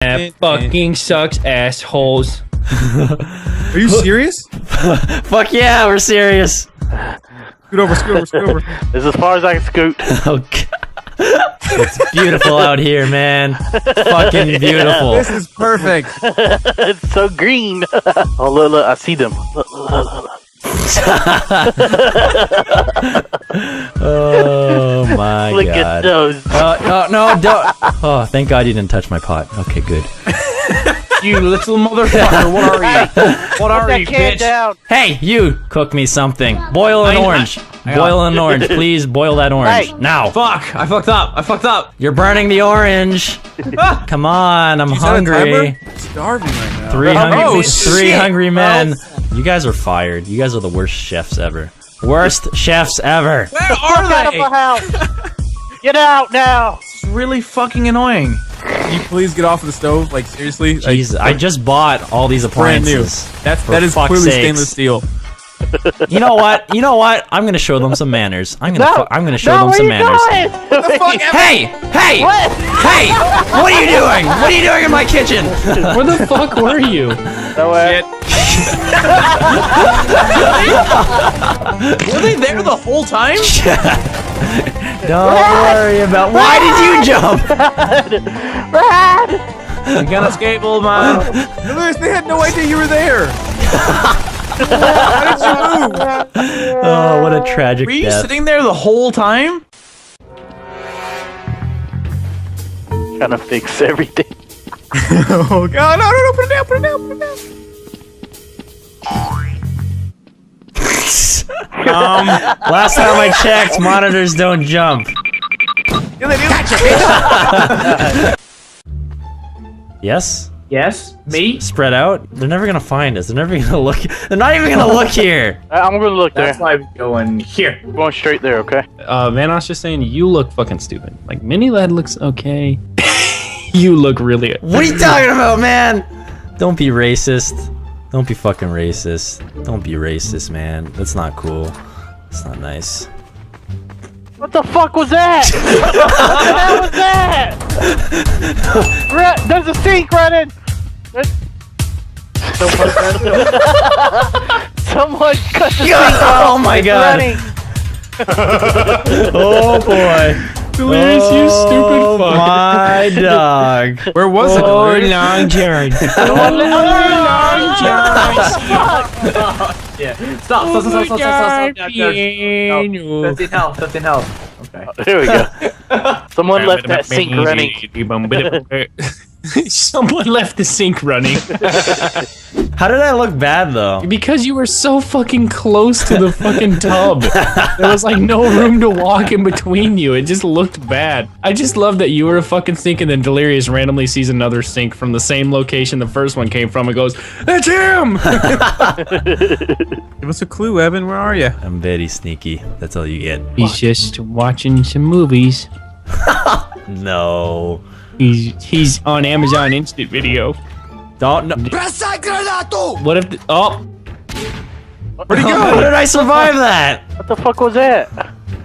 That fucking sucks, assholes. Are you serious? Fuck yeah, we're serious. Scoot over, scoot over, scoot over. This is as far as I can scoot. Oh, God. It's beautiful out here, man. Fucking beautiful. This is perfect. It's so green. Oh, look, look, I see them. Look, look, look, look. Oh my Look God. at those. Oh, no, don't. Oh, thank God you didn't touch my pot. Okay, good. You little motherfucker, what are you? What are That you, can bitch? down. Hey, you, cook me something. Boil an orange. Boil an orange, please. Boil that orange. Hey. Now. Fuck, I fucked up. I fucked up. You're burning the orange. Come on, I'm hungry. I'm starving right now. Three shit. hungry men. You guys are fired. You guys are the worst chefs ever. Worst chefs ever. Where Get are out of they? my house. Get out now. It's really fucking annoying. Can you please get off of the stove? Like, seriously? Like, Jeez, I just bought all these brand new. appliances. That is fuck's clearly sakes. stainless steel. You know what? You know what? I'm gonna show them some manners. I'm gonna show them where some you manners. going? Hey! Hey! What? Hey! What are you doing? What are you doing in my kitchen? Where the fuck were you? Nowhere. Were they there the whole time? Don't worry about. Why did you jump? Run! You can't escape, old man. Lewis, they had no idea you were there. How did you move? Oh, what a tragic Were you death. sitting there the whole time? Trying to fix everything. Oh God! No! Put it down! Put it down! Put it down! Last time I checked, monitors don't jump. Yeah, they do. Yes? Yes, me. Spread out? They're never gonna find us. They're never gonna look. They're not even gonna look here. I'm gonna look there. That's why I'm going here. I'm going straight there, okay? Vanoss just saying you look fucking stupid. Like Mini Lad looks okay. You look really. What are you talking about, man? Don't be racist. Don't be fucking racist. Don't be racist, man. That's not cool. That's not nice. What the fuck was that? What the hell was that? There's a sink running. Someone cut the sink off. Oh my It's God. running. Oh boy. Delirious, you stupid Oh fuck. my dog. Where was it? Oh, Delirious? long Jared. Yeah. Stop. That's in hell. That's in hell. Okay. There we go. Someone left that sink running. Someone left the sink running. How did I look bad though? Because you were so fucking close to the fucking tub. There was like no room to walk in between you. It just looked bad. I just love that you were a fucking sink and then Delirious randomly sees another sink from the same location the first one came from and goes, "That's him!" Give us a clue, Evan. Where are you? I'm very sneaky. That's all you get. He's just watching some movies. No. He's on Amazon Instant Video. Don't. No. What if? Oh, Where'd he go? How did I survive that? What the fuck was that?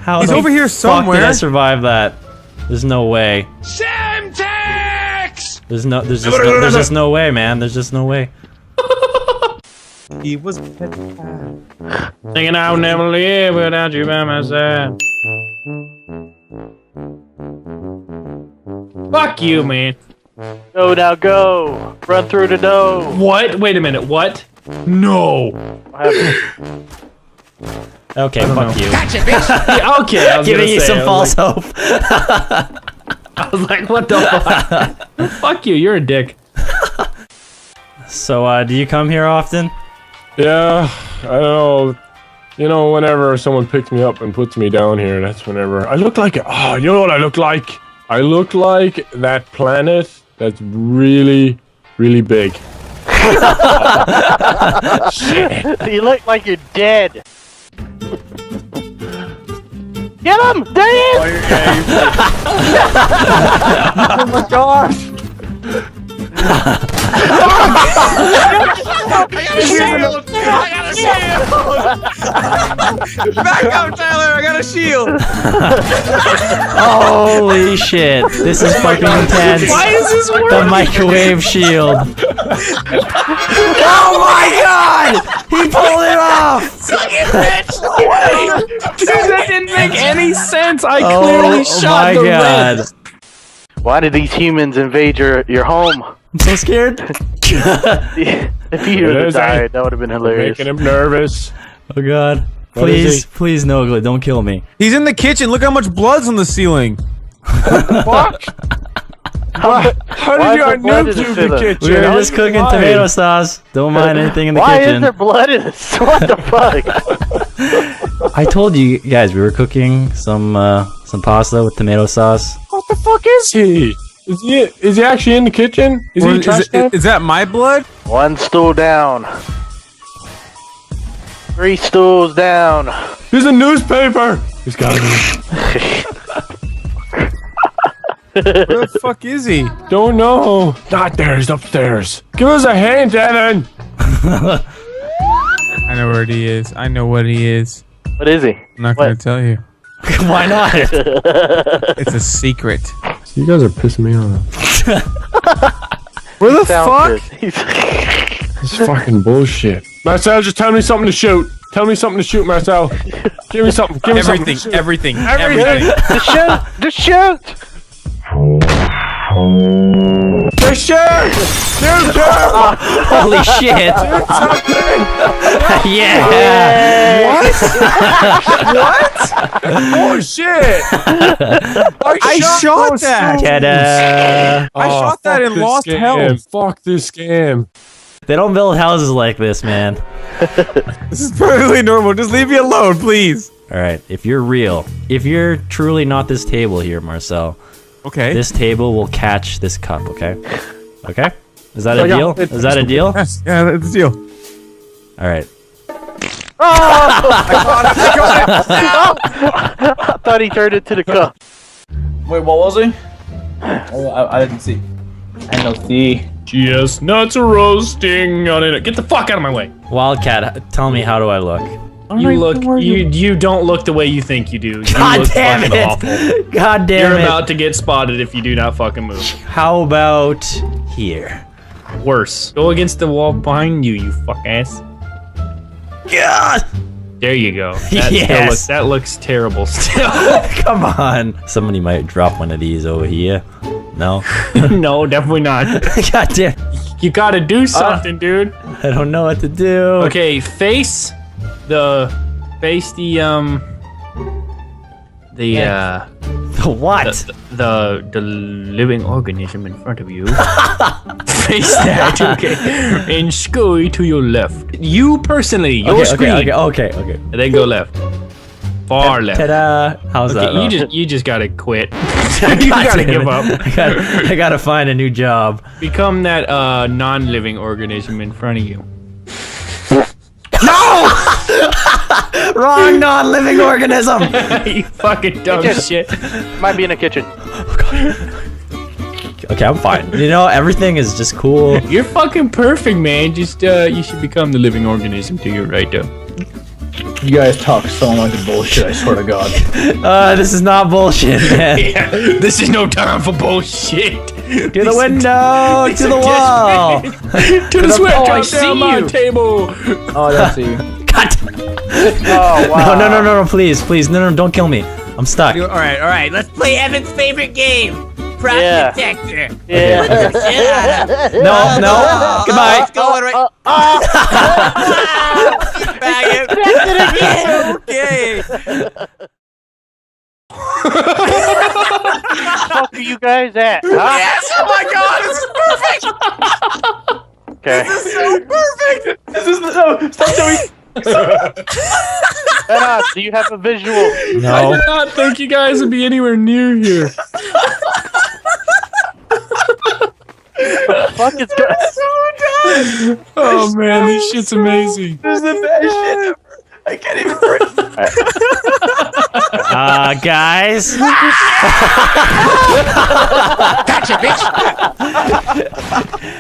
How He's the over here fuck somewhere. did I survive that? There's no way. Semtex! There's just no way, man. There's just no way. He was. thinking I'll never live without you by my side. Fuck you, man. Go now, go. Run through the door. What? Wait a minute. What? No. What happened? Okay, fuck you. Yeah, okay, I was Giving gonna you say, some I false was hope. I was like, what the fuck? Fuck you. You're a dick. So, do you come here often? Yeah, I don't know. You know, whenever someone picks me up and puts me down here, that's whenever I look like. Oh, you know what I look like? I look like that planet that's really, really big. Shit. You look like you're dead. Get him! There he is! Oh my gosh! Back up, Tyler! I got a shield! Holy shit. This is fucking intense. Why is this working? The microwave shield. Oh my god! He pulled it off! Dude, that didn't make any sense. I clearly shot the red. Why did these humans invade your home? I'm so scared. If you would have died, that would have been hilarious. Making him nervous. Oh god. What is Please, he? please, no, don't kill me. He's in the kitchen. Look how much blood's on the ceiling. Fuck! How did you noob to the kitchen? We were How just did you cooking lie? tomato sauce. Don't mind anything in the Why kitchen. is there blood in this? What the fuck? I told you guys we were cooking some pasta with tomato sauce. What the fuck is he? Is he actually in the kitchen? Is he trash can? Is that my blood? One stool down. 3 stools down. There's a newspaper! He's got me. Where the fuck is he? Don't know. Not there, he's upstairs. Give us a hint, Evan! I know where he is. I know what he is. What is he? I'm not gonna tell you. Why not? It's a secret. You guys are pissing me off. Where the Sound fuck? pissed. This is fucking bullshit. Marcel, just tell me something to shoot. Tell me something to shoot, Marcel. Give me something. Give me Everything, something. everything, Everything. everything. Just shoot! Just shoot! Just shoot! Shoot, shoot! Holy shit! Yeah! What? Oh shit! I shot that! Ta-da! I shot that and lost health. Fuck this game. They don't build houses like this, man. This is perfectly normal. Just leave me alone, please. Alright, if you're real, if you're truly not this table here, Marcel, Okay. this table will catch this cup, okay? Okay? Is that a deal? Is that a deal? Yes, yeah, that's the deal. Alright. I thought he turned it to the cup. Wait, what was he? Oh, I didn't see. I know see. Chestnuts roasting on it. Get the fuck out of my way. Wildcat, tell me, how do I look? You don't look the way you think you do. You God look damn fucking it! awful. God damn You're it! about to get spotted if you do not fucking move. How about here? Worse. Go against the wall behind you, you fuck ass. God! There you go. That, Yes. that looks terrible still. Come on! Somebody might drop one of these over here. No? No, definitely not. God damn! You gotta do something, dude. I don't know what to do. Okay, face the What? the living organism in front of you. Face that, okay, and scurry to your left. You personally, your screen, okay. and then go left, far left. Ta-da! How's that? Okay, you just gotta quit. You gotta give up. I gotta find a new job. Become that non-living organism in front of you. Wrong non-living organism! You fucking dumb shit. Might be in the kitchen. Okay, I'm fine. You know, everything is just cool. You're fucking perfect, man. Just you should become the living organism to your right though. You guys talk so much bullshit, I swear to God. This is not bullshit, man. Yeah, this is no time for bullshit. To the window! To the wall! To the switch I on see down my you. table. Oh, that's you. Cut! Oh, wow. No, please, no, don't kill me. I'm stuck. All right. Let's play Evan's favorite game. Prop Yeah. detector. Yeah. No, goodbye. It's going right. Faggot. Okay. Fuck are you guys at? Huh? Yes. Oh my God. This is perfect. Okay. This is so perfect. This is stop doing. Vanoss, do you have a visual? I No. did not think you guys would be anywhere near here. Fuck, it's good. Oh man, this shit's amazing. This is the best shit ever. I can't even breathe. Guys. Gotcha, bitch.